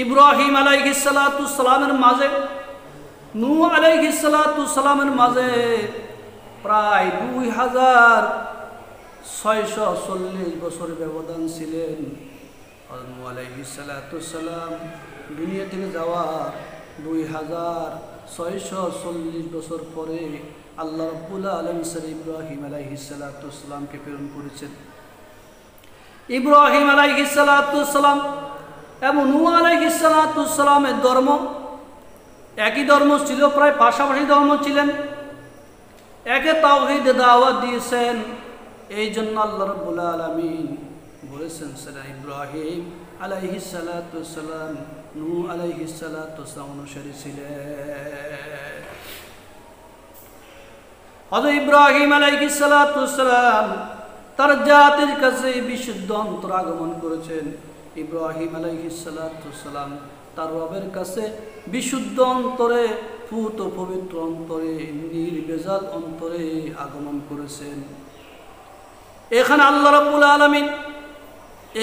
ইব্রাহিম আলাইহিস সালাতু সালামের মাঝে নূহ আলাইহিস সালাতু সালামের মাঝে প্রায় 2640 বছর ব্যবধান ছিলেন। নূহ আলাইহিস সালাতু সালাম দুনিয়া থেকে যাওয়া 2640 বছর পরে আল্লাহ রাব্বুল আলামিন ইব্রাহিম আলাইহিস সালাতু সালামকে প্রেরণ করেছেন। ইব্রাহিম আলাইহিস সালাতু সালাম এবং নূহ আলাইহিস সালাতু সালামের ধর্ম একই ধর্ম ছিল, প্রায় পাশাপাশি ধর্ম ছিলেন, একে তাওহীদ দাওয়াত দিয়েছেন। এই জন্য আল্লাহ রাব্বুল আলামিন বলেছেন ইব্রাহিম আলাইহিস সালাতু সালাম নূহ আলাইহিস সালাতু সালাম অনুসারী ছিলেন। হযরত ইব্রাহিম আলাইহিস সালাতু সালাম তার জাতির কাছে বিশুদ্ধ অন্তর আগমন করেছেন। ইব্রাহিম আলাইহিস সালাতু সালাম তার রবের কাছে বিশুদ্ধ অন্তরে, পুত পবিত্র অন্তরে, নির্ভেজাল অন্তরে আগমন করেছেন। এখানে আল্লাহ রাব্বুল আলামিন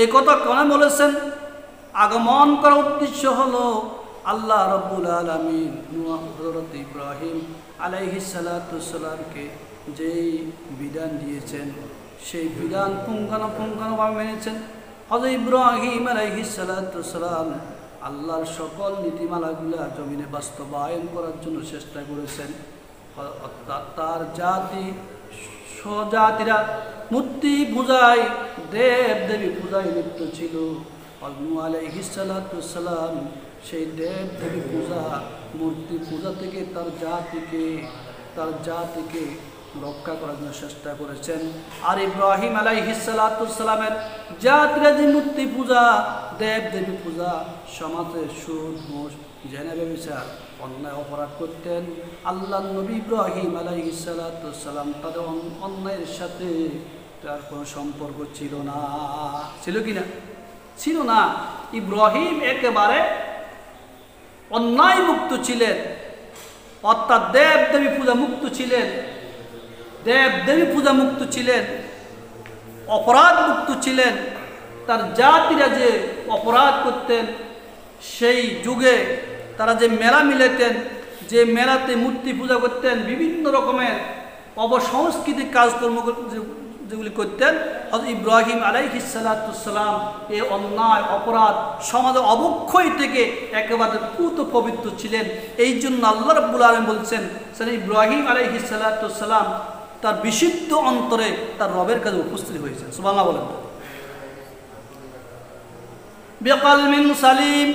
এই কথা কেন বলেছেন? আগমন করার উদ্দেশ্য হলো আল্লাহ রাব্বুল আলামিন হযরত ইব্রাহিম আলাইহিস সালাতু সালামকে যেই বিধান দিয়েছেন সেই বিধান পুঙ্খানুপুঙ্খভাবে মেনেছেন। হযরত ইব্রাহিম আলাইহিস সালাতু সালাম আল্লাহর সকল নীতিমালাগুলা জমিনে বাস্তবায়ন করার জন্য চেষ্টা করেছেন। তার জাতি স্বজাতিরা মূর্তি পূজায়, দেব দেবী পূজায় লিপ্ত ছিল। নূহ আলাইহিস সালাতু সালাম সেই দেব দেবী পূজা, মূর্তি পূজা থেকে তার জাতিকে রক্ষা করার জন্য চেষ্টা করেছেন। আর ইব্রাহিম আলাইহিস সালাতু সালামের জাতিরা যে মূর্তি পূজা, দেব দেবী পূজা, সমাজে সুদ ঘুষ জেনে ব্যভিচার অন্যায় অপরাধ করতেন। আল্লাহ নবী ইব্রাহিম আলাইহিস সালাতু সালাম তাদের অন্যায়ের সাথে তার কোনো সম্পর্ক ছিল না। ছিল কি না? ছিল না। ইব্রাহিম একেবারে অন্যায় মুক্ত ছিলেন, অর্থাৎ দেব দেবী পূজা মুক্ত ছিলেন, দেব দেবী পূজা মুক্ত ছিলেন, অপরাধ মুক্ত ছিলেন। তার জাতিরা যে অপরাধ করতেন, সেই যুগে তারা যে মেলা মিলাতেন, যে মেলাতে মূর্তি পূজা করতেন, বিভিন্ন রকমের অবসংস্কৃতিক কাজকর্ম যেগুলি করতেন, হযরত ইব্রাহিম আলাইহিস সালাতু সালাম এই অন্যায় অপরাধ সমাজে অবক্ষয় থেকে একেবারে পুত পবিত্র ছিলেন। এই জন্য আল্লাহ রাব্বুল আলামিন বলছেন ইব্রাহিম আলাইহিস সালাতু সালাম তার বিশুদ্ধ অন্তরে তার রবের কাছে উপস্থিত হয়েছেন। সুবহানাল্লাহ বলেন। বিকলবিন সালিম,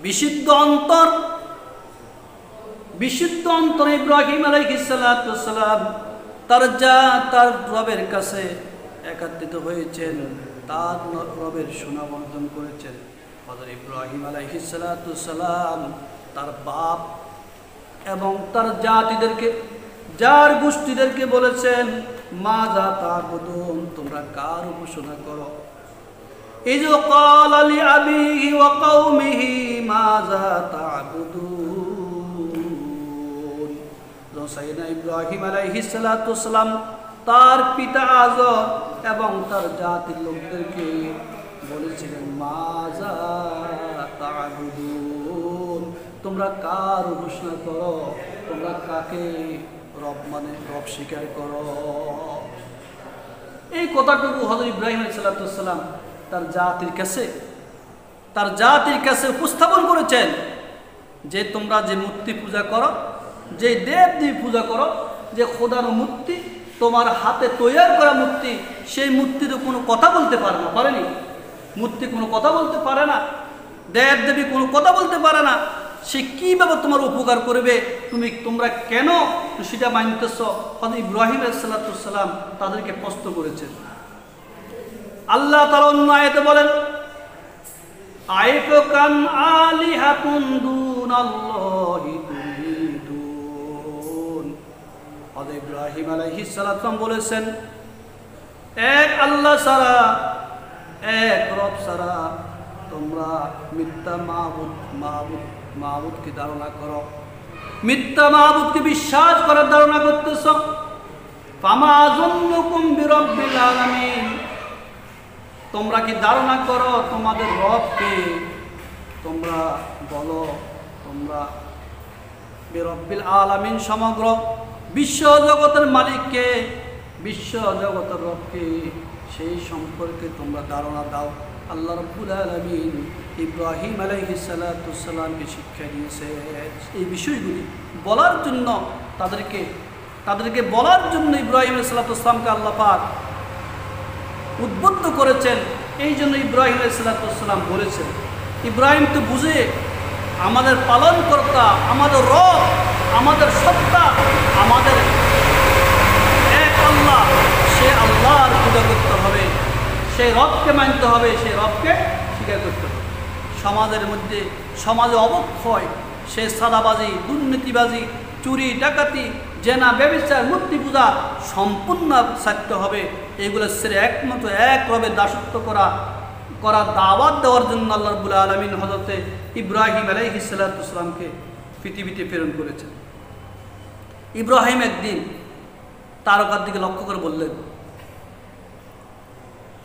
বিশুদ্ধ অন্তর, বিশুদ্ধ অন্তরে ইব্রাহিম আলাইহিস সালাতু সালাম তার রবের কাছে একত্রিত হয়েছেন, তার রবের সুনাম অর্জন করেছেন। হযরত ইব্রাহিম আলাইহিস সালাতু সালাম তার বাপ এবং তার জাতিদেরকে, যার গোষ্ঠীদেরকে বলেছেন মাযা তা'বুদুন, তোমরা কার উপাসনা করো। ইয ক্বালা লিআবিহি ওয়া কওমিহি মাযা তা'বুদুন, সাইয়েদনা ইব্রাহিম আলাইহিস সালাতু সালাম তার পিতা আযর এবং তার জাতির লোকদেরকে বলেছিলেন মাযা তা'বুদুন, তোমরা কার উপাসনা করো, তোমরা কাকে রব মানে রব স্বীকার করো। এই কথাটুকু হযরত ইব্রাহিম আলাইহিস সালাতু সালাম তার জাতির কাছে উপস্থাপন করেছেন যে তোমরা যে মূর্তি পূজা করো, যে দেব দেবী পূজা করো, যে খোদার মূর্তি, তোমার হাতে তৈরি করা মূর্তি, সেই মূর্তির কোনো কথা বলতে পারে না, পারেনি। মূর্তি কোনো কথা বলতে পারে না, দেব দেবী কোনো কথা বলতে পারে না। সে কীভাবে তোমার উপকার করবে, তোমরা কেন সেটা মানতেছ? হযরত ইব্রাহিম আলাইহিস সালাতু সালাম তাদেরকে প্রশ্ন করেছেন। আল্লাহ তাআলা অন্য আয়াতে বলেন আইফকান আলিহাতুন দুনাল্লাহি তুরিদুন, হযরত ইব্রাহিম আলাইহিস সালাম বলেছেন এক আল্লাহ ছাড়া, এক রব ছাড়া তোমরা মিথ্যা মাবুদকে ধারণা করো, মিথ্যা মাবুদকে বিশ্বাস করার ধারণা করতেছ। ফামা যুন্নুকুম বিরাব্বিল আলামিন, তোমরা কি ধারণা করো তোমাদের রবকে তোমরা বলো, তোমরা বিরব্বিল আলামিন সমগ্র বিশ্ব জগতের মালিককে, বিশ্ব জগতের রবকে, সেই সম্পর্কে তোমরা ধারণা দাও। আল্লাহ রাব্বুল আলামিন ইব্রাহিম আলাইহিস সালাতু সালামকে শিক্ষা দিয়েছে এই বিষয়গুলি বলার জন্য, তাদেরকে বলার জন্য ইব্রাহিম আলাইহিস সালাতু সালামকে আল্লাহ পাক উদ্বুদ্ধ করেছেন। এই জন্য ইব্রাহিম আলাইহিস সালাতু সালাম বলেছেন, ইব্রাহিম তো বুঝে আমাদের পালনকর্তা, আমাদের রব, আমাদের সত্তা, আমাদের এক আল্লাহ, সে আল্লাহর পূজা করতে হবে, সেই রবকে মানতে হবে, সেই রবকে স্বীকার করতে হবে। সমাজে অবক্ষয়, সে সাদাবাজি, দুর্নীতিবাজি, চুরি, ডাকাতি, জেনা, ব্যভিচার, মূর্তি পূজা সম্পূর্ণ ছাড়তে হবে। এগুলো ছেড়ে একমাত্র এক রবের দাসত্ব করা দাওয়াত দেওয়ার জন্য আল্লাহ রাব্বুল আলামিন হযরতে ইব্রাহিম আলাইহিস সালাতু সালামকে পৃথিবীতে প্রেরণ করেছেন। ইব্রাহিম একদিন তারকার দিকে লক্ষ্য করে বললেন,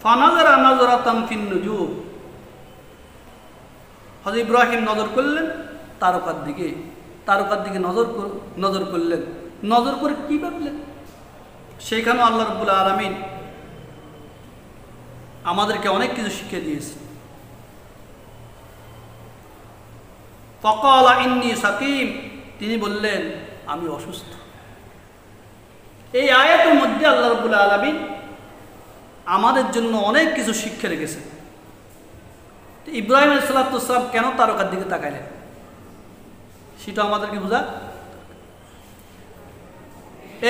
ফানাজারা নাজরাতান ফিন নুজুম। হযরত ইব্রাহিম নজর করলেন তারকার দিকে নজর করলেন। নজর করে কি ভাবলেন? সেইখানে আল্লাহ রাব্বুল আলামিন আমাদেরকে অনেক কিছু শিখিয়ে দিয়েছে। ফাকালা ইন্নী সাকিম, তিনি বললেন আমি অসুস্থ। এই আয়াতের মধ্যে আল্লাহ রাব্বুল আলামিন আমাদের জন্য অনেক কিছু শিক্ষা রেখেছেন। ইব্রাহিম আলাইহিস সালাতু ওয়াস সালাম কেন তারকার দিকে তাকাইলেন সেটা আমাদেরকে বোঝা।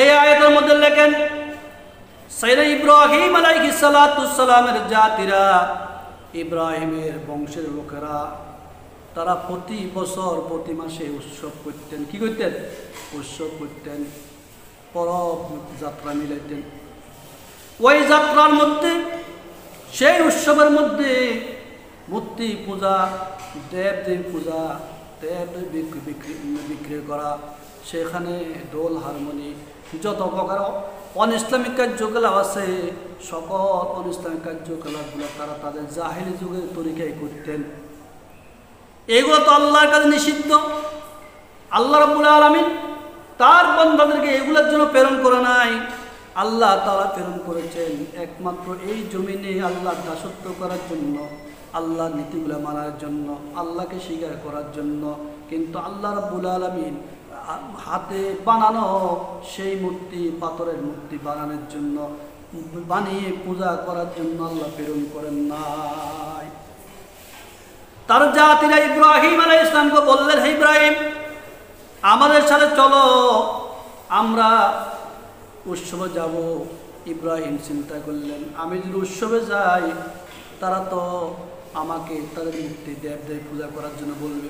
এই আয়াতের মধ্যে লেখেন, সাইয়েদনা ইব্রাহিম আলাইহিস সালাতু ওয়াস সালামের জাতিরা, ইব্রাহিমের বংশের লোকেরা, তারা প্রতি বছর প্রতি মাসে উৎসব করতেন। কি করতেন? উৎসব করতেন, পরব যাত্রা মিলাইতেন। ওই যাত্রার মধ্যে, সেই উৎসবের মধ্যে মূর্তি পূজা, দেবদেবী পূজা, দেবদেবী বিক্রি করা, সেখানে ডোল হারমোনি, যত প্রকার অনইসলামিক কার্যকলাপ আছে, সকল অনইসলামিক কার্যকলাপগুলো তারা তাদের জাহেলি যুগের তরিকায় করতেন। এগুলো তো আল্লাহর কাছে নিষিদ্ধ। আল্লাহ রাব্বুল আলামিন তার বান্দাদেরকে এগুলোর জন্য প্রেরণ করে নাই। আল্লাহ তাআলা প্রেরণ করেছেন একমাত্র এই জমিনে আল্লাহর দাসত্ব করার জন্য, আল্লাহর নীতিগুলো মানার জন্য, আল্লাহকে স্বীকার করার জন্য। কিন্তু আল্লাহ রাব্বুল আলামিন হাতে বানানো সেই মূর্তি, পাথরের মূর্তি বানানোর জন্য, বানিয়ে পূজা করার জন্য আল্লাহ প্রেরণ করেন নাই। তার জাতিরা ইব্রাহিম আলাইহিস সালামকে বললেন, হে ইব্রাহিম, আমাদের সাথে চলো, আমরা উৎসবে যাব। ইব্রাহিম চিন্তা করলেন, আমি যদি উৎসবে যাই তারা তো আমাকে তাদের মূর্তি দেবদেবী পূজা করার জন্য বলবে।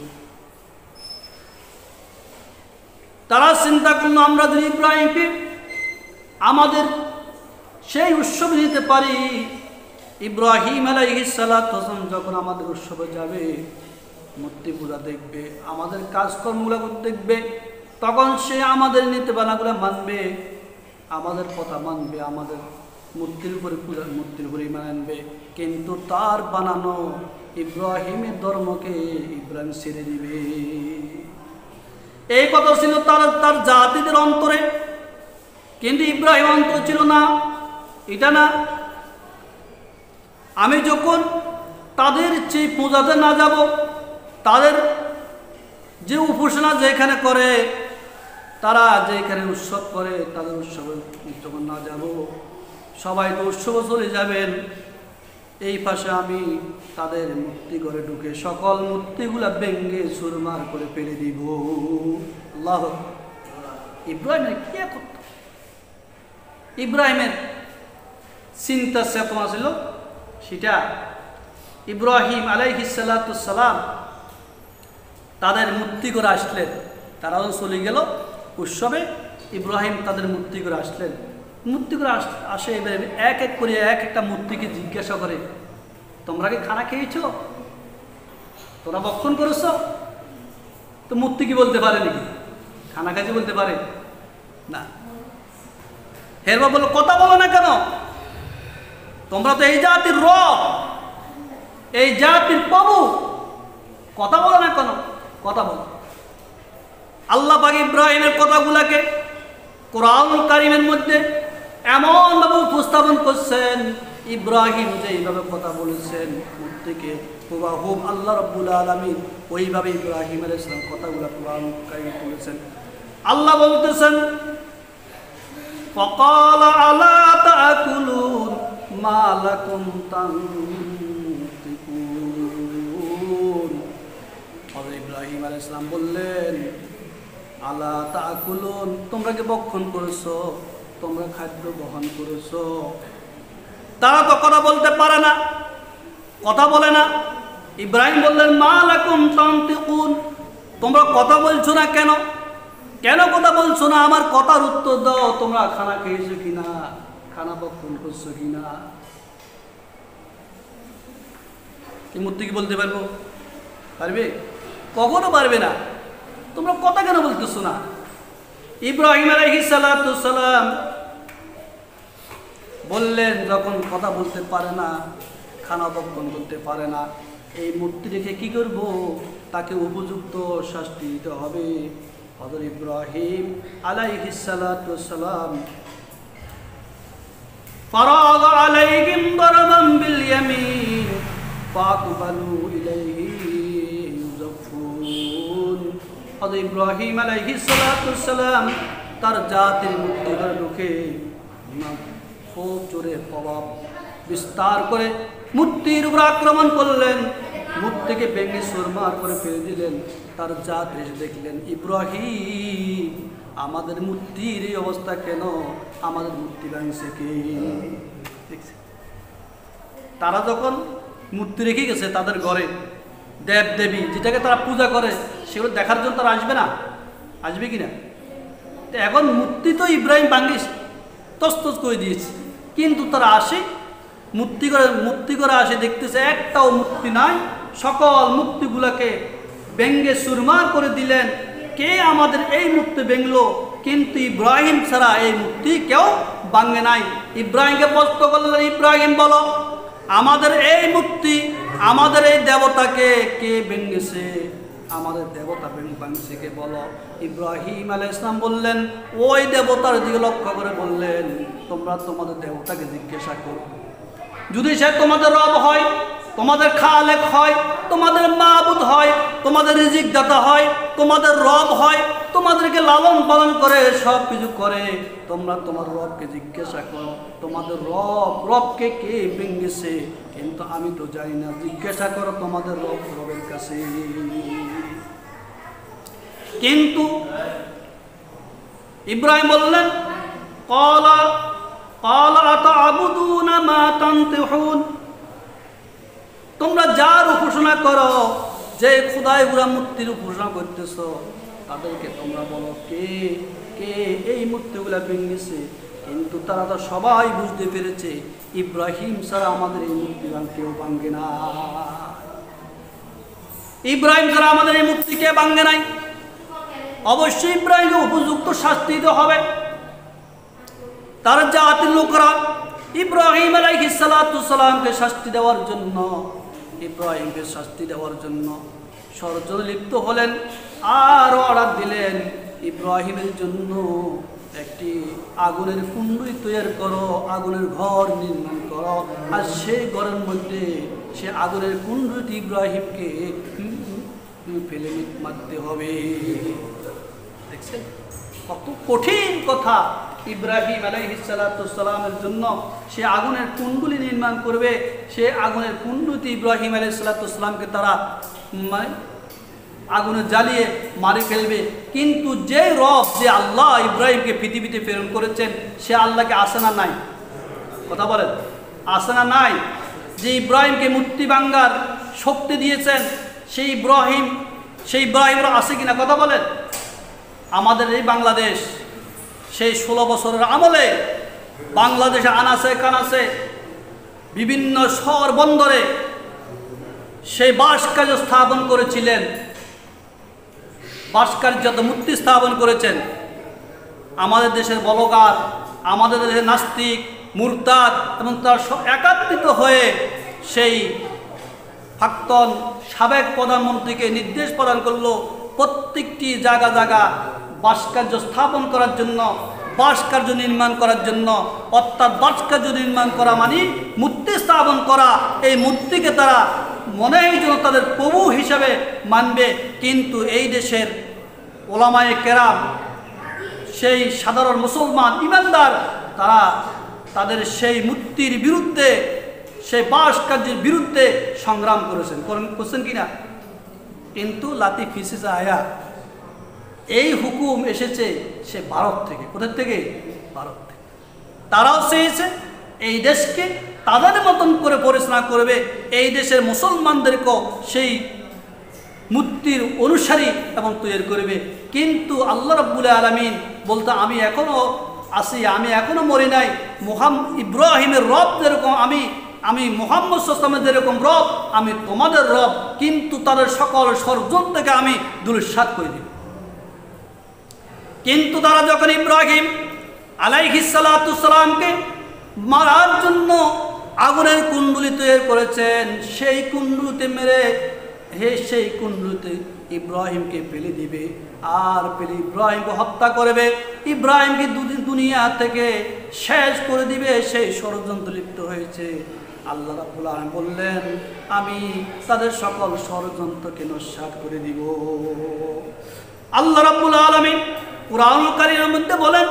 তারা চিন্তা করলো, আমরা যদি ইব্রাহিমকে আমাদের সেই উৎসবে নিতে পারি, ইব্রাহিম আলাইহিস সালাতু ওয়াস সালাম যখন আমাদের উৎসবে যাবে, মূর্তি পূজা দেখবে, আমাদের কাজকর্মগুলো দেখবে, তখন সে আমাদের নীতিবানাগুলো মানবে, আমাদের কথা মানবে, আমাদের মূর্তির উপরে পূজা, মূর্তির উপরে ঈমান আনবে। কিন্তু তার বানানো ইব্রাহিমের ধর্মকে ইব্রাহিম ছেড়ে দিবে। এই কথা ছিল তার জাতিদের অন্তরে, কিন্তু ইব্রাহিম অন্তর ছিল না, এটা না। আমি যখন তাদের যে পূজাতে না যাব, তাদের যে উপাসনা যেখানে করে, তারা যেখানে উৎসব করে, তাদের উৎসবে যখন না যাব, সবাই তো উৎসবে চলে যাবেন। এই পাশে আমি তাদের মূর্তি ঘরে ঢুকে সকল মূর্তিগুলা ভেঙ্গে চুরমার করে ফেলে দিব। আল্লাহ! ইব্রাহিমের কি করত? ইব্রাহিমের চিন্তা চেতনা ছিল সেটা। ইব্রাহিম আলাইহিস সালাতু ওয়াস সালাম তাদের মূর্তি করে আসলেন, তারাও চলে গেল উৎসবে। ইব্রাহিম তাদের মূর্তি করে আসলেন, মূর্তি করে আসে, এবারে এক এক করে এক একটা মূর্তিকে জিজ্ঞাসা করে, তোমরা কি খানা খেয়েছো? তোমরা ভক্ষণ করেছ? তো মূর্তি কি বলতে পারে নাকি? খানা খাইছে বলতে পারে না। হেরবা বলো, কথা বলো না কেন? তোমরা তো এই জাতির রব, এই জাতির প্রভু, কথা বলে না কেন? কথা বল। আল্লাহ পাক ইব্রাহিমের কথাগুলাকে কোরআনুল কারীমের মধ্যে এমনভাবে উপস্থাপন করছেন, ইব্রাহিম যে এইভাবে কথা বলেছেন মূর্তিকে হুবহুব আল্লাহ রাব্বুল আলামিন ওইভাবে ইব্রাহিম আলাইহিস সালাম কথাগুলো কোরআনুল কারীমে বলেছেন। আল্লাহ বলতেছেন ফাকালা আলা তাকুলুন মা লাকুম তানতিকুন। হযরত ইব্রাহিম আলাইহিস সালাম বললেন আলা তাকুলুন, তোমরা কি ভক্ষণ করেছো, তোমরা খাদ্য গ্রহণ করেছো? তারা তো কথা বলতে পারে না, কথা বলে না। ইব্রাহিম বললেন মা লাকুম তানতিকুন, তোমরা কথা বলছো না কেন? কেন কথা বলছো না? আমার কথার উত্তর দাও। তোমরা খানা খেয়েছো কিনা, খানা ভক্ষণ করছো কিনা? এই মূর্তি কি বলতে পারবো? পারবে? কখনো পারবে না। তোমরা কথা কেন বলতেছো না? ইব্রাহিম আলাইহিস সালাতু সালাম বললেন যখন কথা বলতে পারে না, খানা ভক্ষণ করতে পারে না, এই মূর্তি রেখে কি করব? তাকে উপযুক্ত শাস্তি দিতে হবে। হযরত ইব্রাহিম আলাইহিস সালাতু সালাম ফারাগ আলাইহিম দারবান বিল ইয়ামিন ফাকবালু ইলাইহি ইউযাফুন। হযরত ইব্রাহিম আলাইহিস সালাতু সালাম তার জাতির মূর্তির মুখে খুব জোরে প্রভাব বিস্তার করে মূর্তির উপর আক্রমণ করলেন, মূর্তিকে ভেঙে চুরমার করে ফেলে দিলেন। তার জাত এসে দেখলেন ইব্রাহিম আমাদের মূর্তির এই অবস্থা কেন, আমাদের মূর্তি ভাঙছে কে? তারা যখন মূর্তি রেখে গেছে তাদের ঘরে, দেব দেবী যেটাকে তারা পূজা করে সেগুলো দেখার জন্য তারা আসবে না? আসবে কিনা? তো এখন মূর্তি তো ইব্রাহিম ভাঙিস তস্তস করে দিয়েছে, কিন্তু তারা আসে মূর্তি করে আসে, দেখতেছে একটাও মূর্তি নাই, সকল মূর্তিগুলোকে ভেঙ্গে চুরমার করে দিলেন। কে আমাদের এই মূর্তি ভেঙলো? কিন্তু ইব্রাহিম ছাড়া এই মূর্তি কেউ ভাঙে নাই। ইব্রাহিমকে প্রশ্ন করলেন ইব্রাহিম বলো আমাদের এই মূর্তি, আমাদের এই দেবতাকে কে ভেঙেছে? আমাদের দেবতা ভাঙছে কে বলো? ইব্রাহিম আলাইহিস সালাম বললেন ওই দেবতার দিকে লক্ষ্য করে বললেন তোমরা তোমাদের দেবতাকে জিজ্ঞাসা করো, যদি সে তোমাদের রব হয়, তোমাদের খালেক হয়, তোমাদের মাবুদ হয়, তোমাদের রিজিক দাতা হয়, তোমাদের রব হয়, তোমাদেরকে লালন পালন করে সব কিছু করে, তোমরা তোমার রবকে জিজ্ঞাসা করো তোমাদের রবকে কে ভেঙেছে। কিন্তু আমি তো জানি না, জিজ্ঞাসা করো তোমাদের রবের কাছে। কিন্তু ইব্রাহিম বললেন ক্বালা আতা'বুদুনা মা তানতিহুন, তোমরা যার উপাসনা করো, যে খোদাই গুলা মূর্তির উপাসনা করতেছ, তাদেরকে তোমরা বলো কে কে এই মূর্তিগুলা ভেঙেছে। কিন্তু তারা তো সবাই বুঝতে পেরেছে ইব্রাহিম ছাড়া আমাদের এই মূর্তি কেউ ভাঙে না, ইব্রাহিম ছাড়া আমাদের এই মূর্তি কে ভাঙে নাই। অবশ্যই ইব্রাহিমকে উপযুক্ত শাস্তি দিতে হবে। তার জাতির লোকরা ইব্রাহিম আলাইহিস সালাতু সালামকে শাস্তি দেওয়ার জন্য, ইব্রাহিমকে শাস্তি দেওয়ার জন্য ষড়যন্ত্রে লিপ্ত হলেন, আর অর্ডার দিলেন ইব্রাহিমের জন্য একটি আগুনের কুণ্ডুলি তৈরি করো, আগুনের ঘর নির্মাণ করো, আর সেই ঘরের মধ্যে সে আগুনের কুণ্ডুলিটি ইব্রাহিমকে ফেলে মারতে হবে। দেখছেন কত কঠিন কথা। ইব্রাহিম আলাইহিস সালাতু সালামের জন্য সে আগুনের কুণ্ডুলি নির্মাণ করবে, সে আগুনের কুণ্ডুলিতে ইব্রাহিম আলাইহিস সালাতু সালামকে তারা আগুনে জ্বালিয়ে মারি ফেলবে। কিন্তু যে রব, যে আল্লাহ ইব্রাহিমকে পৃথিবীতে প্রেরণ করেছেন, সে আল্লাহকে আসে না নাই? কথা বলেন, আসে না নাই? যে ইব্রাহিমকে মূর্তি ভাঙ্গার শক্তি দিয়েছেন, সেই ইব্রাহিমরা আসে কিনা? কথা বলেন। আমাদের এই বাংলাদেশ সেই 16 বছরের আমলে বাংলাদেশে আনাচে কানাচে বিভিন্ন শহর বন্দরে সেই ভাস্কর্য স্থাপন করেছিলেন, ভাস্কর্যত মূর্তি স্থাপন করেছেন। আমাদের দেশের বলগার, আমাদের দেশের নাস্তিক, মুরতাদ এবং তার একাত্রিত হয়ে সেই প্রাক্তন সাবেক প্রধানমন্ত্রীকে নির্দেশ প্রদান করলো প্রত্যেকটি জায়গা জায়গা ভাস্কর্য স্থাপন করার জন্য, ভাস্কর্য নির্মাণ করার জন্য। অর্থাৎ ভাস্কর্য নির্মাণ করা মানে মূর্তি স্থাপন করা। এই মূর্তিকে তারা মনে হয় যেন তাদের প্রভু হিসাবে মানবে। কিন্তু এই দেশের ওলামায়ে কেরাম, সেই সাধারণ মুসলমান ইমানদার, তারা তাদের সেই মূর্তির বিরুদ্ধে, সেই ভাস্কর্যের বিরুদ্ধে সংগ্রাম করছেন কিনা? কিন্তু লাতি ফিসিসা আয়া, এই হুকুম এসেছে সে ভারত থেকে। কোথা থেকে? ভারত থেকে। তারাও চেয়েছে এই দেশকে তাদের মতন করে পরিচালনা করবে, এই দেশের মুসলমানদেরকেও সেই মূর্তির অনুসারী এবং তৈরি করবে। কিন্তু আল্লাহ রাব্বুল আলামিন বলতে, আমি এখনো আছি, আমি এখনো মরি নাই। ইব্রাহিমের রব যেরকম আমি মুহাম্মদ সাল্লাল্লাহু আলাইহি ওয়াসাল্লামের যেরকম রব, আমি তোমাদের রব। কিন্তু তাদের সকল ষড়যন্ত্র থেকে আমি ধূলিসাৎ করে দিব। কিন্তু তারা যখন ইব্রাহিম আলাইহিস সালাতু সালামকে মারার জন্য আগুনের কুণ্ডুলি তৈরি করেছেন, সেই কুণ্ডুলিতে মেরে সেই কুণ্ডুলিতে ইব্রাহিমকে ফেলে দিবে, আর ফেলে ইব্রাহিমকে হত্যা করবে, ইব্রাহিমকে দুনিয়া থেকে শেষ করে দিবে। সেই ষড়যন্ত্র লিপ্ত হয়েছে। আল্লাহ রাব্বুল আলামিন বললেন, আমি তাদের সকল ষড়যন্ত্রকে নস্যাৎ করে দিব। আল্লাহ রাব্বুল আলামিন কুরআনুল কারীমের মধ্যে বলেন,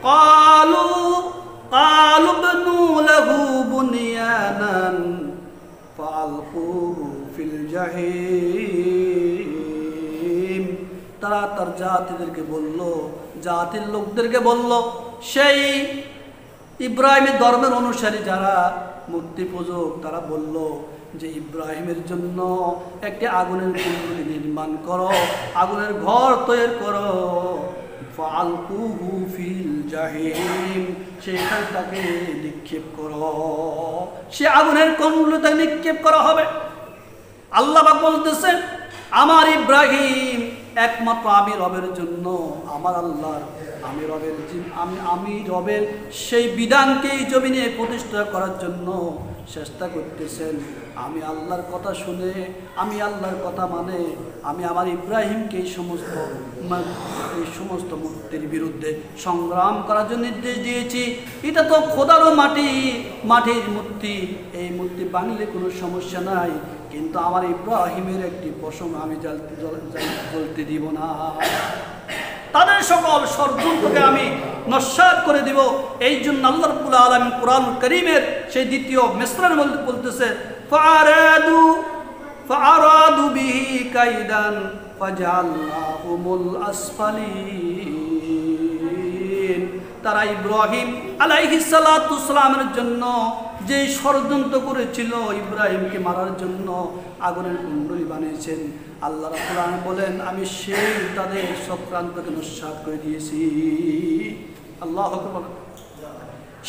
ক্বালু ইবনু লাহু বুনিয়ানান ফাআলকুহু ফিল জাহিম। তারা তার জাতিদেরকে বলল, জাতির লোকদেরকে বলল, সেই ইব্রাহিমের ধর্মের অনুসারী যারা মূর্তি পূজক, তারা বলল যে ইব্রাহিমের জন্য একটি আগুনের কুণ্ডলী নির্মাণ করো, আগুনের ঘর তৈরি করো, ফাআলকুহু ফিল জাহিম, সেখানে তাকে নিক্ষেপ করো, সে আগুনের কুণ্ডলীতে নিক্ষেপ করা হবে। আল্লাহ পাক বলতেছেন, আমার ইব্রাহিম একমাত্র আমি রবের জন্য, আমার আল্লাহর, আমি রবের সেই বিধানকে এই জমিনে প্রতিষ্ঠা করার জন্য চেষ্টা করতেছেন। আমি আল্লাহর কথা শুনে, আমি আল্লাহর কথা মানে, আমি আমার ইব্রাহিমকে এই সমস্ত মূর্তির বিরুদ্ধে সংগ্রাম করার জন্য নির্দেশ দিয়েছি। এটা তো খোদারও মাটির মূর্তি, এই মূর্তি ভাঙলে কোনো সমস্যা নাই, কিন্তু আমার ইব্রাহিমের একটি পশম আমি জ্বলতে দিব না। তাদের সকল ষড়যন্ত্রকে আমি নস্যাৎ করে দিব। এই জন্য আল্লাহ রাব্বুল আলামিন কুরআনুল কারীমের সেই দ্বিতীয় মিসরার মধ্যে বলতেছে, ফাআরাদু বিহি কাইদান ফাজআলনাহুমুল আসফালিন। তারা ইব্রাহিম আলাইহিস সালাতু সালামের জন্য যে ষড়যন্ত্র করেছিল, ইব্রাহিমকে মারার জন্য আগুনের কুণ্ডলী বানিয়েছেন, আল্লাহ রাব্বুল আলামিন বলেন, আমি সেই তাদের চক্রান্তকে নস্যাৎ করে দিয়েছি। আল্লাহু আকবার।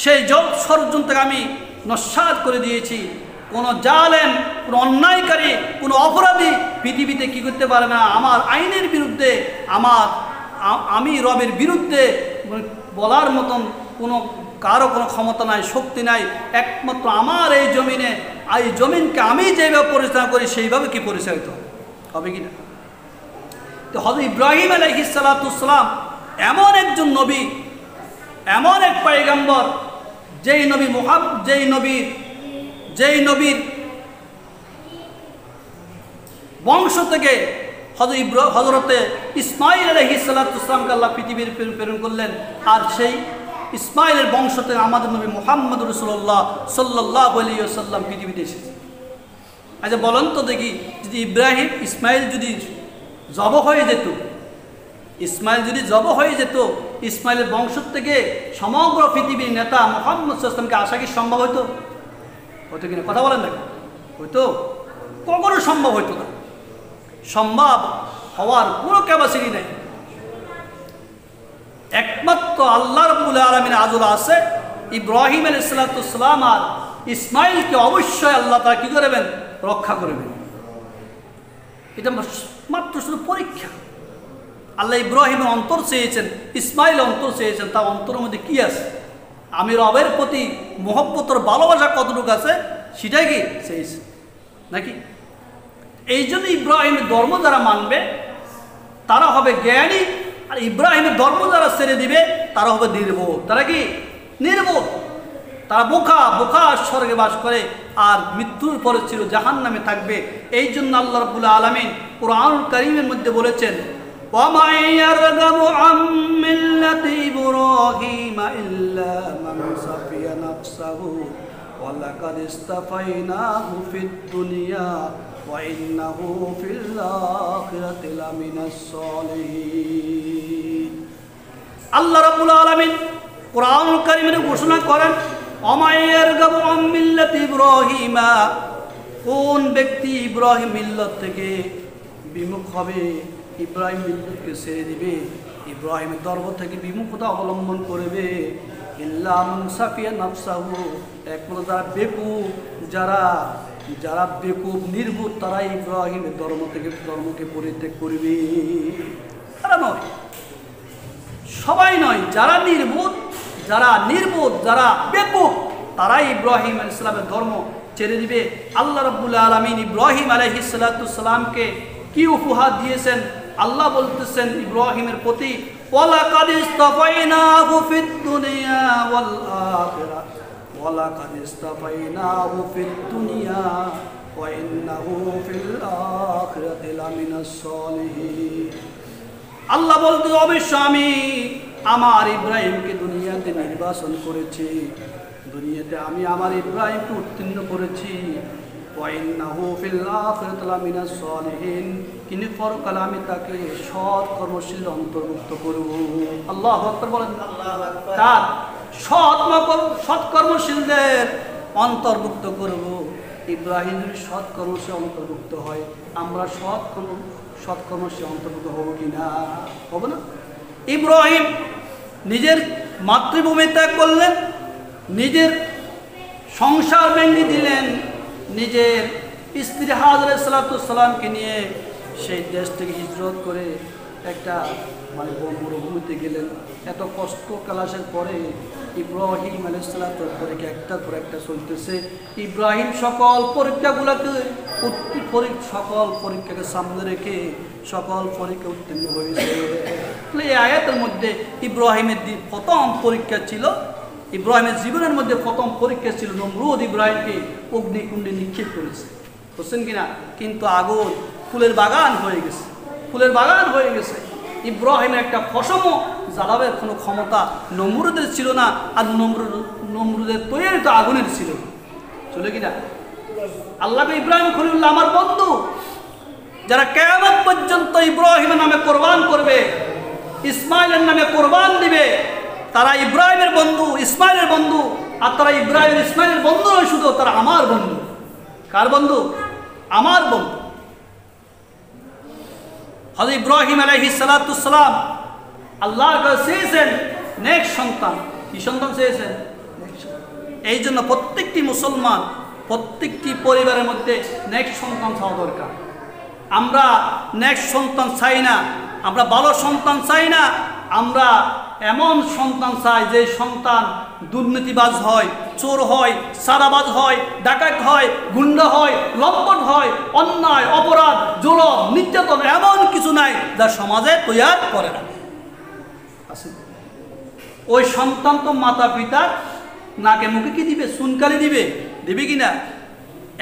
সেই ষড়যন্ত্রকে আমি নস্যাৎ করে দিয়েছি। কোনো জালেম, কোনো অন্যায়কারী, কোনো অপরাধী পৃথিবীতে কি করতে পারে না। আমার আইনের বিরুদ্ধে, আমি রবের বিরুদ্ধে বলার মতন কারো কোনো ক্ষমতা নাই, শক্তি নাই। একমাত্র আমার এই জমিনে, এই জমিনকে আমি যেভাবে পরিচালনা করি সেইভাবে কি পরিচালিত হবে কিনা। তো হযরত ইব্রাহিম আলাইহিস সালাতু সালাম এমন একজন নবী, এমন এক পয়গম্বর, যেই নবীর বংশ থেকে হযরতে ইসমাঈল আলাইহিস সালাতু সালামকে আল্লাহ পৃথিবীর প্রেরণ করলেন। আর সেই ইসমাঈলের বংশ থেকে আমাদের নবী মুহাম্মদ রাসূলুল্লাহ সাল্লাল্লাহু আলাইহি ওয়াসাল্লাম পৃথিবীতে এসেছে। আচ্ছা বলেন তো দেখি, যদি ইসমাঈল যদি জব হয়ে যেত, ইসমাঈলের বংশ থেকে সমগ্র পৃথিবীর নেতা মুহাম্মদ সাল্লাল্লাহু আলাইহি ওয়াসাল্লামকে আসা কি সম্ভব হতো কিনা? কথা বলেন না, হইতো? কখনো সম্ভব হইতো না। সম্ভব হওয়ার কোনো ক্যাপাসিটি নেই। একমাত্র আল্লাহ রাব্বুল আলামিন আযল আছে ইব্রাহিম আলাইহিস সালাতু সালাম আর ইসমাঈলকে অবশ্যই আল্লাহ তাআলা কি করবেন? রক্ষা করবেন। এটা মাত্র শুধু পরীক্ষা। আল্লাহ ইব্রাহিমের অন্তর চেয়েছেন, ইসমাঈল অন্তর চেয়েছেন, তার অন্তরের মধ্যে কি আছে, আমি রবের প্রতি মহব্বতর ভালোবাসা কতটুকু আছে সেটাই কি চেয়েছেন নাকি? এই জন্য ইব্রাহিমের ধর্ম যারা মানবে তারা হবে জ্ঞানী, আর ইব্রাহিমের ধর্ম যারা ছেড়ে দিবে তারা হবে নির্বোধ। তারা কি নির্বোধ? তারা বোকা স্বর্গে বাস করে, আর মৃত্যুর পরে ছিল জাহান্নামে থাকবে। এই জন্য আল্লাহ রাব্বুল আলামিন কুরআনুল কারীমের মধ্যে বলেছেন, ওয়া ইয়ারগাবু আম মিল্লাতি ইব্রাহিমা ইল্লা মান সাফিয়া নাফসাহু ওয়া লাকাদ ইসতাফাইনাহু ফিদ দুনিয়া ওয়া ইন্নাহু ফিল আখিরাতি লামিনাস সলিহিন। আল্লাহ রাব্বুল আলামিন কুরআনুল কারীমে ঘোষণা করেন, ইব্রাহিমা, কোন ব্যক্তি ইব্রাহিম মিল্লাত থেকে বিমুখ হবে, ইব্রাহিম মিল্লাতকে ছেড়ে দিবে, ইব্রাহিমের ধর্ম থেকে বিমুখতা অবলম্বন করবে, ইল্লা মান সাফিয়া নাফসাহু, একমাত্র যারা বেকুব, যারা বেকুব নির্বোধ, তারা ইব্রাহিমের ধর্মকে পরিত্যাগ করবে। তারা নয়, সবাই নয়, যারা নির্বোধ, যারা বেকুব, তারাই ইব্রাহিম আলাইহিস সালামের ধর্ম ছেড়ে দিবে। আল্লাহ রাব্বুল আলামিন ইব্রাহিম আলাইহিস সালামকে কি উপহার দিয়েছেন? আল্লাহ বলতেছেন ইব্রাহিমের প্রতি, ওয়ালাকাদ ইসতাফাইনাহু ফিদ দুনিয়া ওয়াল আখিরাহ, ওয়ালাকাদ ইসতাফাইনাহু ফিদ দুনিয়া ওয়া ইন্নাহু ফিল আখিরাতি লামিনাস সলিহিন। আল্লাহ বলতে, অবশ্য আমি আমার ইব্রাহিমকে দুনিয়াতে নির্বাচন করেছি, দুনিয়াতে আমি আমার ইব্রাহিমকে উত্তীর্ণ করেছি, ওয়া ইন্নাহু ফিল আখিরাতি লামিনাস সলিহিন, কিন্তু পরকালে আমি তাকে সৎ কর্মশীল অন্তর্ভুক্ত করব। আল্লাহু আকবার বলেন। আল্লাহু আকবার। কার? সৎ কর্মশীলদের অন্তর্ভুক্ত করব। ইব্রাহিম যদি সৎ কর্মশীল অন্তর্ভুক্ত হয়, আমরা সৎ কর্মশীল অন্তর্ভুক্ত হব কিনা? হব না। ইব্রাহিম নিজের মাতৃভূমি ত্যাগ করলেন, নিজের সংসার ভেঙে দিলেন, নিজের স্ত্রী হাজরা আলাইহিস সালামকে নিয়ে সেই দেশ থেকে হিজরত করে একটা মরুভূমিতে গেলেন। এত কষ্ট কালাসের পরে ইব্রাহিম আলাইহিস সালাম পরীক্ষা একটার পর একটা চলতেছে। ইব্রাহিম সকল পরীক্ষাকে সামনে রেখে সকল পরীক্ষা উত্তীর্ণ হয়েছে। এই আয়াতের মধ্যে ইব্রাহিমের প্রথম পরীক্ষা ছিল, ইব্রাহিমের জীবনের মধ্যে প্রথম পরীক্ষা ছিল নমরুদ ইব্রাহিমকে অগ্নিকুণ্ডে নিক্ষেপ করেছে, বুঝছেন কিনা? কিন্তু আগুন ফুলের বাগান হয়ে গেছে। ইব্রাহিমের একটা ফসমও জ্বালাবের কোনো ক্ষমতা নমরুদের ছিল না, আর নমরুদের তৈরি তো আগুনের ছিল, চলে কিনা? আল্লাহকে ইব্রাহিম খলিলুল্লাহ আমার বন্ধু, যারা কিয়ামত পর্যন্ত ইব্রাহিমের নামে কোরবান করবে, ইসমাইলের নামে কোরবান দিবে, তারা ইব্রাহিমের বন্ধু, ইসমাইলের বন্ধু। আর তারা ইব্রাহিম ইসমাইলের বন্ধু নয় শুধু, তারা আমার বন্ধু। কার বন্ধু? আমার বন্ধু। হযরত ইব্রাহিম আলাইহিস সালাম আল্লাহর কাছে চেয়েছেন নেক সন্তান। কি সন্তান চেয়েছেন? এই জন্য প্রত্যেকটি মুসলমান, প্রত্যেকটি পরিবারের মধ্যে নেক সন্তান চাওয়া দরকার। আমরা নেক সন্তান চাই না, আমরা ভালো সন্তান চাই না, আমরা এমন সন্তান চাই যে সন্তান দুর্নীতিবাজ হয়, চোর হয়, সাদাবাজ হয়, ডাকাত হয়, গুন্ডা হয়, লম্পট হয়, অন্যায়, অপরাধ, জুলুম, নির্যাতন এমন কিছু নাই যা সমাজে তৈরি করে না। ওই সন্তান তো মাতা পিতার নাকে মুখে কি দিবে? চুনকালি দিবে কিনা?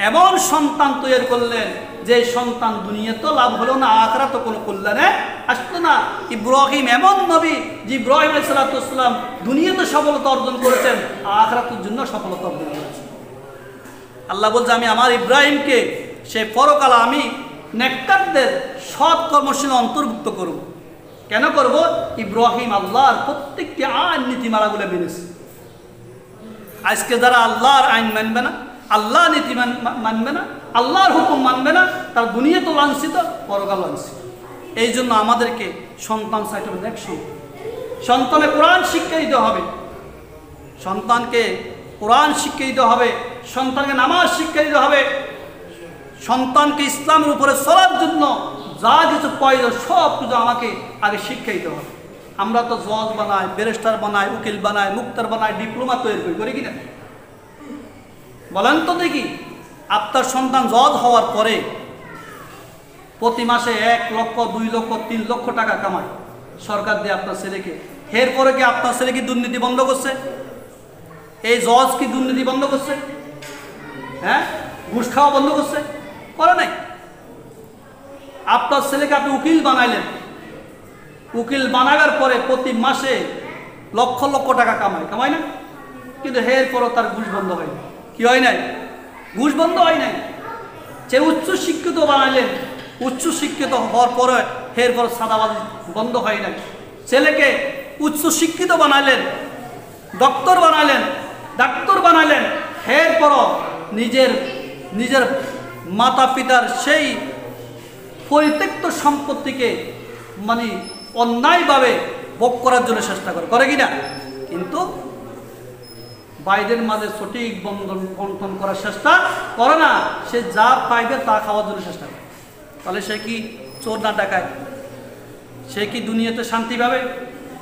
এমন সন্তান তৈরি করলেন যে সন্তান দুনিয়া তো লাভ হলো না, আখিরাতে কোনো কল্যাণে আসতো না। ইব্রাহিম এমন নবী যে ইব্রাহিম আলাইহিস সালাম দুনিয়াতে সফলতা অর্জন করেছেন, আখিরাতের জন্য সফলতা অর্জন করেছেন। আল্লাহ বলছে, আমি আমার ইব্রাহিমকে সে পরকালে আমি নেককারদের সৎ কর্মশীল অন্তর্ভুক্ত করব। কেন করব? ইব্রাহিম আল্লাহর প্রত্যেকটি আইন নীতিমালাগুলো মেনেছে। আজকে যারা আল্লাহর আইন মানবে না, আল্লাহ নীতি মানবে না, আল্লাহর হুকুম মানবে না, তার দুনিয়া তো লাঞ্ছিত, পরকাল লাঞ্ছিত। এই জন্য আমাদেরকে সন্তান চাইতে হবে নেক সন্তানে কোরআন শিক্ষা দিতে হবে, সন্তানকে কোরআন শিক্ষা দিতে হবে, সন্তানকে নামাজ শিক্ষা দিতে হবে, সন্তানকে ইসলামের উপরে চলার জন্য যা কিছু প্রয়োজন সব কিছু আমাকে আগে শিক্ষা দিতে হবে। আমরা তো জজ বানাই, ব্যারিস্টার বানাই, উকিল বানাই, মুক্তার বানাই, ডিপ্লোমা তৈরি করি কিনা? বলেন তো দেখি, আপনার সন্তান জজ হওয়ার পরে প্রতি মাসে 1 লক্ষ 2 লক্ষ 3 লক্ষ টাকা কামায় সরকার দিয়ে আপনার ছেলেকে, এরপরে কি আপনার ছেলে কি দুর্নীতি বন্ধ করছে? এই জজ কি দুর্নীতি বন্ধ করছে? হ্যাঁ, ঘুষ খাওয়া বন্ধ করছে? করে নাই। আপনার ছেলেকে আপনি উকিল বানাইলেন, উকিল বানাবার পরে প্রতি মাসে লক্ষ লক্ষ টাকা কামায় না? কিন্তু এরপরও তার ঘুষ বন্ধ হয় না। কি হয় নাই? ঘুষ বন্ধ হয় নাই। যে উচ্চ শিক্ষিত বানাইলেন, উচ্চ শিক্ষিত হওয়ার পরে এরপর সাদাবাজি বন্ধ হয় নাই। ছেলেকে উচ্চ শিক্ষিত বানাইলেন, ডক্টর বানাইলেন, ডাক্তার বানাইলেন, এরপরও নিজের মাতা পিতার সেই পরিত্যক্ত সম্পত্তিকে মানে অন্যায়ভাবে ভোগ করার জন্য চেষ্টা করে কি না? কিন্তু বাইরের মাঝে সঠিক বন্টন করার চেষ্টা করে না, সে যা পাইবে তা খাওয়ার জন্য চেষ্টা করে। তাহলে সে কি চোর না ডাকায়? সে কি দুনিয়াতে শান্তি পাবে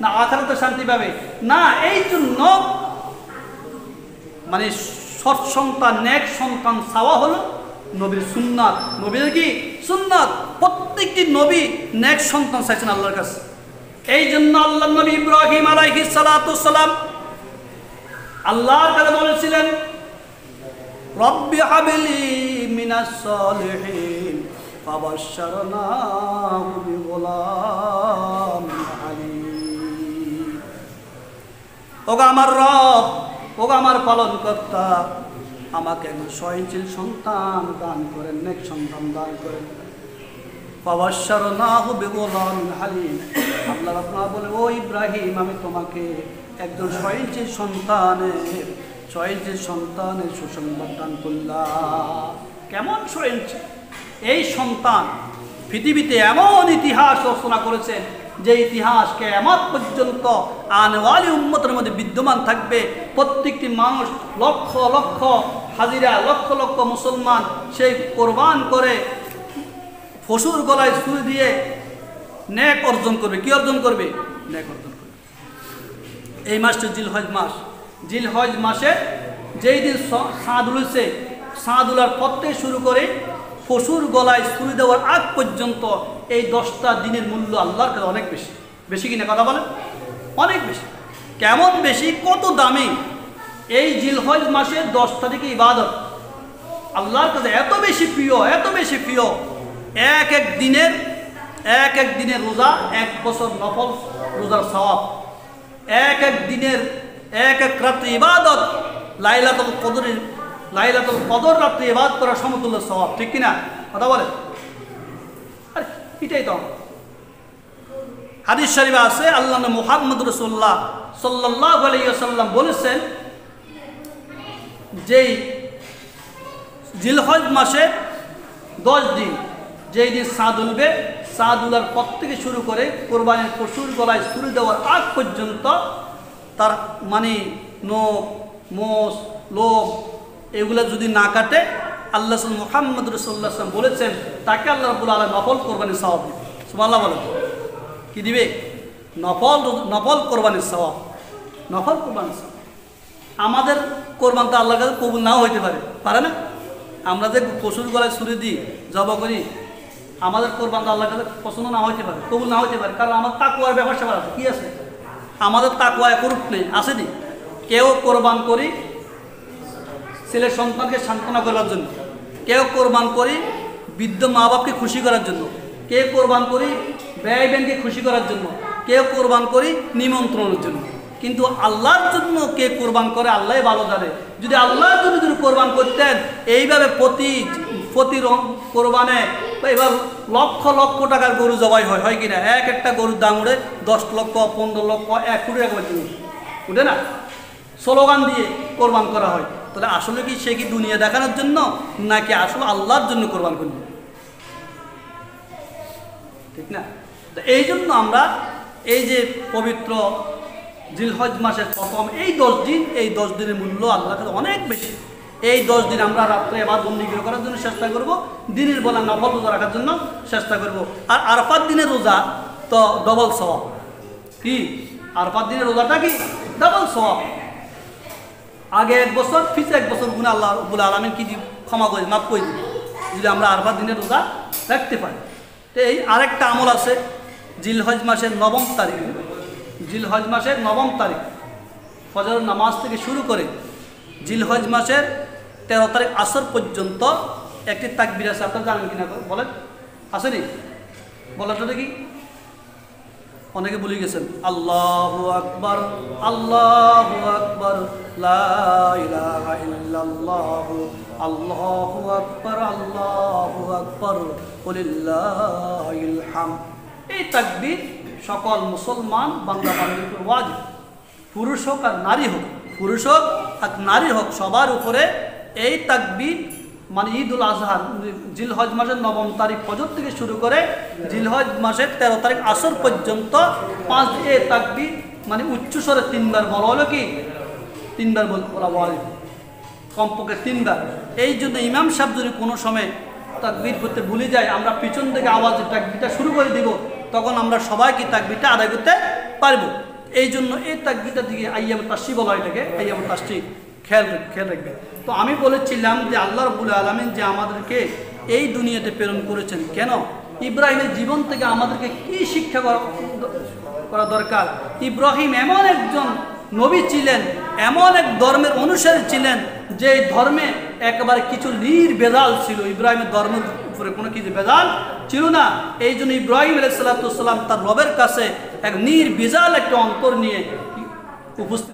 না আখিরাতে শান্তি পাবে? না। এই জন্য মানে সৎ সন্তান, নেক সন্তান চাওয়া হলো নবীর সুন্নাত। নবীর কি সুন্নাত? প্রত্যেকটি নবী নেক সন্তান চাইছেন আল্লাহর কাছে। এই জন্য আল্লাহ নবী ইব্রাহিম আলাইহিস সালাতু সালাম আল্লাহর কাছে বলেছিলেন, রব্বি হাবলি মিনাস সালিহিন ফাবাশশারনাহু বিগুলাম আলীম। ওগো আমার রব, ওগো আমার পালনকর্তা, আমাকে একজন সহনশীল সন্তান দান করেন, নেক সন্তান দান করেন। ফাবাশশারনাহু বিগুলাম আলীম। আল্লাহ আপনারা বলে, ও ইব্রাহিম, আমি তোমাকে একজন সহনশীল সন্তানের সুসংবাদ দান করলাম। কেমন সহনশীল? এই সন্তান পৃথিবীতে এমন ইতিহাস রচনা করেছেন যে ইতিহাস কিয়ামত পর্যন্ত আনওয়ালি উম্মতের মধ্যে বিদ্যমান থাকবে। প্রত্যেকটি মানুষ লক্ষ লক্ষ হাজিরা, লক্ষ লক্ষ মুসলমান সেই কোরবান করে পশুর গলায় ছুরি দিয়ে নেক অর্জন করবে। কি অর্জন করবে? নেক অর্জন করবে। এই মাসটি জিলহজ মাস। জিলহজ মাসে যেই দিন চাঁদ উঠেছে, চাঁদ উলার পর থেকে শুরু করে পশুর গলায় ছুরি দেওয়ার আগ পর্যন্ত এই 10টা দিনের মূল্য আল্লাহর কাছে অনেক বেশি। বেশি কিনা কথা বলেন? অনেক বেশি। কেমন বেশি? কত দামি! এই জিলহজ মাসের 10 তারিখে ইবাদত আল্লাহর কাছে এত বেশি প্রিয়, এত বেশি প্রিয়। এক এক দিনের রোজা 1 বছর নফল রোজার সওয়াব। এক এক দিনের এক এক রাত্রি ইবাদত লাইলাতুল কদর রাত্রি ইবাদত করার সমতুল্য সওয়াব। ঠিক কিনা কথা বলে? আরে এটাই তো হাদিস শরীফে আছে, আল্লাহ মুহাম্মদ রাসূলুল্লাহ সাল্লাল্লাহু আলাইহি ওয়াসাল্লাম বলেছেন, যেই জিলহজ মাসে 10 দিন, যেই দিন চাঁদ উঠবে, চাঁদ উলার পর থেকে শুরু করে কোরবানির পশুর গলায় ছুরি দেওয়ার আগ পর্যন্ত তার মানে নখ, মোষ, লোম এগুলো যদি না কাটে, আল্লাহ মুহাম্মদ রাসূলুল্লাহ সাল্লাল্লাহু আলাইহি ওয়াসাল্লাম বলেছেন তাকে আল্লাহ রাব্বুল আলামিন নফল কোরবানির সওয়াব দিবে। সুবহানাল্লাহ বলেন। কি দিবে? নফল কোরবানির সওয়াব। নফল কোরবানির সওয়াব। আমাদের কোরবান তো আল্লাহর কাছে কবুল নাও হইতে পারে না? আমরা যে পশুর গলায় ছুরি দিই, জবাই করি, আমাদের কোরবান তো আল্লাহর কাছে পছন্দ না হইতে পারে, কবুল না হইতে পারে। কারণ আমার তাকওয়ার ব্যাপার স্যাপার আছে। কি আছে? আমাদের তাকওয়া একরূপ নেই, আসেনি। কেউ কোরবান করি ছেলের সন্তানকে সান্ত্বনা করার জন্য, কেউ কোরবান করি বৃদ্ধ মা বাপকে খুশি করার জন্য, কেউ কোরবান করি ব্যয় ব্যানকে খুশি করার জন্য, কেউ কোরবান করি নিমন্ত্রণের জন্য। কিন্তু আল্লাহর জন্য কে কোরবান করে আল্লাহ ভালো জানে। যদি আল্লাহর জন্য যদি কোরবান করতেন, এইভাবে প্রতি কোরবানে এবার লক্ষ লক্ষ টাকার গরু জবাই হয় কিনা? এক একটা গরুর দাম উঠে 10 লক্ষ, 15 লক্ষ, 1 কোটি টাকা উঠে না? স্লোগান দিয়ে কোরবান করা হয়। তাহলে আসলে কি সে কি দুনিয়া দেখানোর জন্য, নাকি আসলে আল্লাহর জন্য কোরবান করবে? ঠিক না? এই জন্য আমরা এই যে পবিত্র জিলহজ মাসের প্রথম এই 10 দিন, এই 10 দিনের মূল্য আল্লাহর কাছে অনেক বেশি। এই 10 দিন আমরা রাত্রে ইবাদত বন্দেগী করার জন্য চেষ্টা করব, দিনের বেলা নফল রোজা রাখার জন্য চেষ্টা করব। আর আরাফাত দিনের রোজা তো ডবল সওয়াব। কি আরাফাত দিনের রোজাটা কি? ডবল সওয়াব। আগে 1 বছর, পিছে 1 বছর গুনাহ আল্লাহ রাব্বুল আলামিন কি ক্ষমা করে, মাফ করে দিবে যদি আমরা আরাফাত দিনের রোজা রাখতে পারি। এই আরেকটা আমল আছে জিলহজ মাসের 9 তারিখ, জিলহজ মাসের 9 তারিখ ফজরের নামাজ থেকে শুরু করে জিলহজ মাসের 13 তারিখ আসর পর্যন্ত একটি তাকবীর আছে। আপনারা জানেন কিনা বলেন, আসেনি? বলাটা দেখি, অনেকে ভুলে গেছেন। আল্লাহু আকবার, আল্লাহু আকবার, লা ইলাহা ইল্লাল্লাহু, আল্লাহু আকবার, আল্লাহু আকবার, ওয়ালিল্লাহিল হামদ। এই তাকবীর সকল মুসলমান বান্দা বান্দির উপর ওয়াজিব, পুরুষ হোক আর নারী হোক, পুরুষ হোক আর নারী হোক, সবার উপরে এই তাকবীর মানে ঈদুল আজহার জিলহজ মাসের 9 তারিখ ফজর থেকে শুরু করে জিলহজ মাসের 13 তারিখ আসর পর্যন্ত 5 তাকবীর মানে উচ্চস্বরে 3 বার বলা হলো কি 3 বার বলা ওয়াজিব, কমপক্ষে 3 বার। এই জন্য ইমাম সাহেব যদি কোনো সময় তাকবীর করতে ভুলে যায়, আমরা পিছন থেকে আওয়াজে তাকবীরটা শুরু করে দিব, তখন আমরা সবাই কি তাকবীরটা আদায় করতে পারবো। এই জন্য এই তাকবীরটা দিকে আইয়াম তাশরিক বলা হয়, এটাকে আইয়াম তাশরিক, খেয়াল রাখবে। তো আমি বলেছিলাম যে আল্লাহ রাব্বুল আলামিন যে আমাদেরকে এই দুনিয়াতে প্রেরণ করেছেন কেন, ইব্রাহিমের জীবন থেকে আমাদেরকে কি শিক্ষা করা দরকার। ইব্রাহিম এমন একজন নবী ছিলেন, এমন এক ধর্মের অনুসারী ছিলেন যে ধর্মে একেবারে কিছু নির্ভেজাল ছিল। ইব্রাহিমের ধর্মের উপরে কোনো কিছু ভেজাল ছিল না। এই জন্য ইব্রাহিম আলাইহিস সালাম তার রবের কাছে এক নির্ভেজাল একটা অন্তর নিয়ে উপস্থিত।